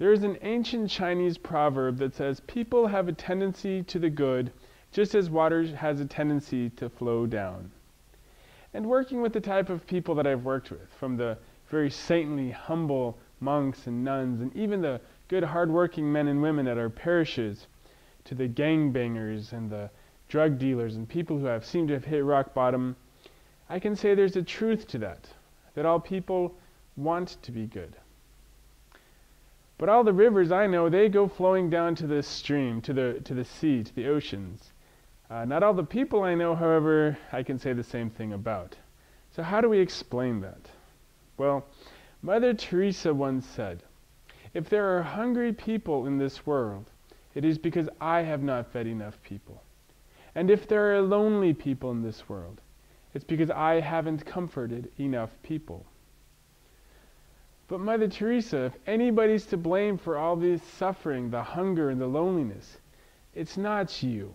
There is an ancient Chinese proverb that says, people have a tendency to the good, just as water has a tendency to flow down. And working with the type of people that I've worked with, from the very saintly, humble monks and nuns, and even the good, hard-working men and women at our parishes, to the gangbangers and the drug dealers and people who have seemed to have hit rock bottom, I can say there's a truth to that all people want to be good. But all the rivers I know, they go flowing down to the stream, to the sea, to the oceans. Not all the people I know, however, I can say the same thing about. So how do we explain that? Well, Mother Teresa once said, if there are hungry people in this world, it is because I have not fed enough people. And if there are lonely people in this world, it's because I haven't comforted enough people. But Mother Teresa, if anybody's to blame for all this suffering, the hunger and the loneliness, it's not you.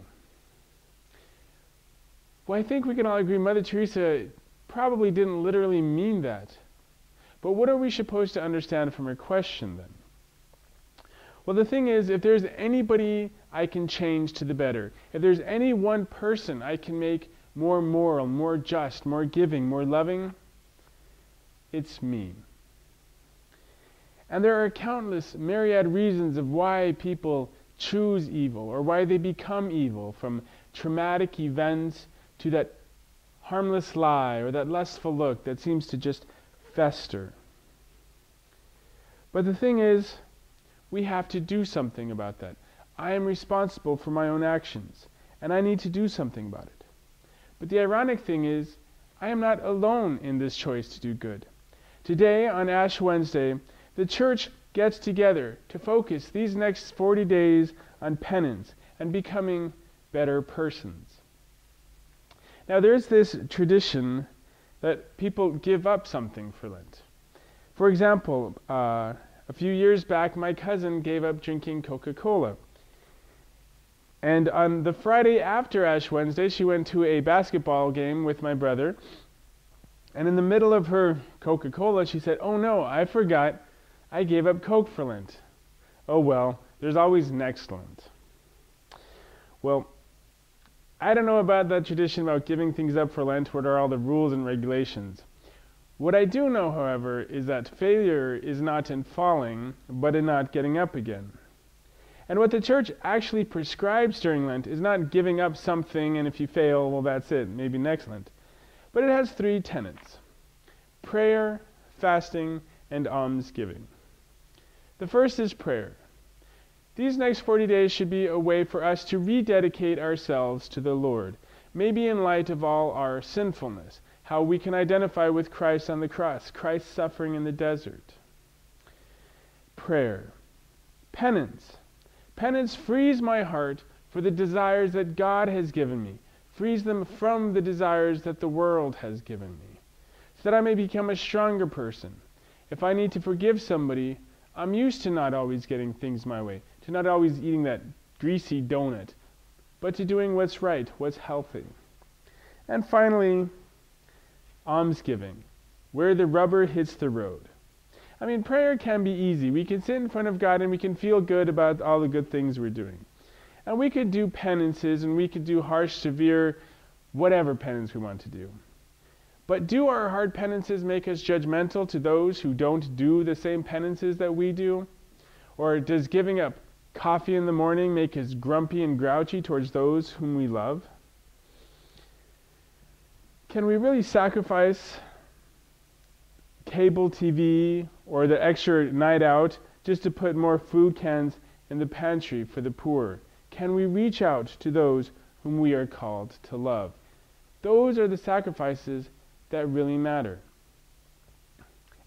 Well, I think we can all agree Mother Teresa probably didn't literally mean that. But what are we supposed to understand from her question then? Well, the thing is, if there's anybody I can change to the better, if there's any one person I can make more moral, more just, more giving, more loving, it's me. And there are countless myriad reasons of why people choose evil or why they become evil, from traumatic events to that harmless lie or that lustful look that seems to just fester. But the thing is, we have to do something about that. I am responsible for my own actions, and I need to do something about it. But the ironic thing is, I am not alone in this choice to do good. Today, on Ash Wednesday, the Church gets together to focus these next 40 days on penance and becoming better persons. Now, there's this tradition that people give up something for Lent. For example, a few years back, my cousin gave up drinking Coca-Cola. And on the Friday after Ash Wednesday, she went to a basketball game with my brother. And in the middle of her Coca-Cola, she said, "Oh no, I forgot. I gave up Coke for Lent." Oh well, there's always next Lent. Well, I don't know about that tradition about giving things up for Lent. What are all the rules and regulations? What I do know, however, is that failure is not in falling, but in not getting up again. And what the Church actually prescribes during Lent is not giving up something, and if you fail, well, that's it, maybe next Lent. But it has 3 tenets: prayer, fasting, and almsgiving. The first is prayer. These next 40 days should be a way for us to rededicate ourselves to the Lord, maybe in light of all our sinfulness, how we can identify with Christ on the cross, Christ's suffering in the desert. Prayer. Penance. Penance frees my heart for the desires that God has given me, frees them from the desires that the world has given me, so that I may become a stronger person. If I need to forgive somebody, I'm used to not always getting things my way, to not always eating that greasy donut, but to doing what's right, what's healthy. And finally, almsgiving, where the rubber hits the road. I mean, prayer can be easy. We can sit in front of God and we can feel good about all the good things we're doing. And we could do penances and we could do harsh, severe, whatever penance we want to do. But do our hard penances make us judgmental to those who don't do the same penances that we do? Or does giving up coffee in the morning make us grumpy and grouchy towards those whom we love? Can we really sacrifice cable TV or the extra night out just to put more food cans in the pantry for the poor? Can we reach out to those whom we are called to love? Those are the sacrifices that really matter.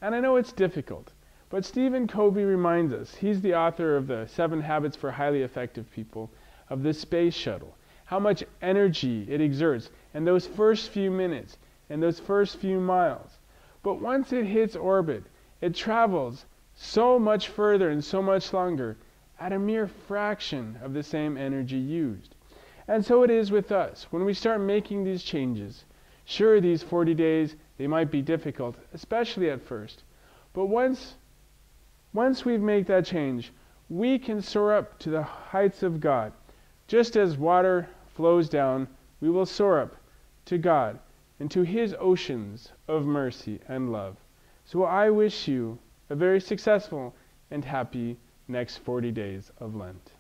And I know it's difficult, but Stephen Covey reminds us, he's the author of the 7 Habits for Highly Effective People, of the space shuttle, how much energy it exerts in those first few minutes, in those first few miles. But once it hits orbit, it travels so much further and so much longer at a mere fraction of the same energy used. And so it is with us. When we start making these changes, sure, these 40 days, they might be difficult, especially at first. But once Once we make that change, we can soar up to the heights of God. Just as water flows down, we will soar up to God and to His oceans of mercy and love. So I wish you a very successful and happy next 40 days of Lent.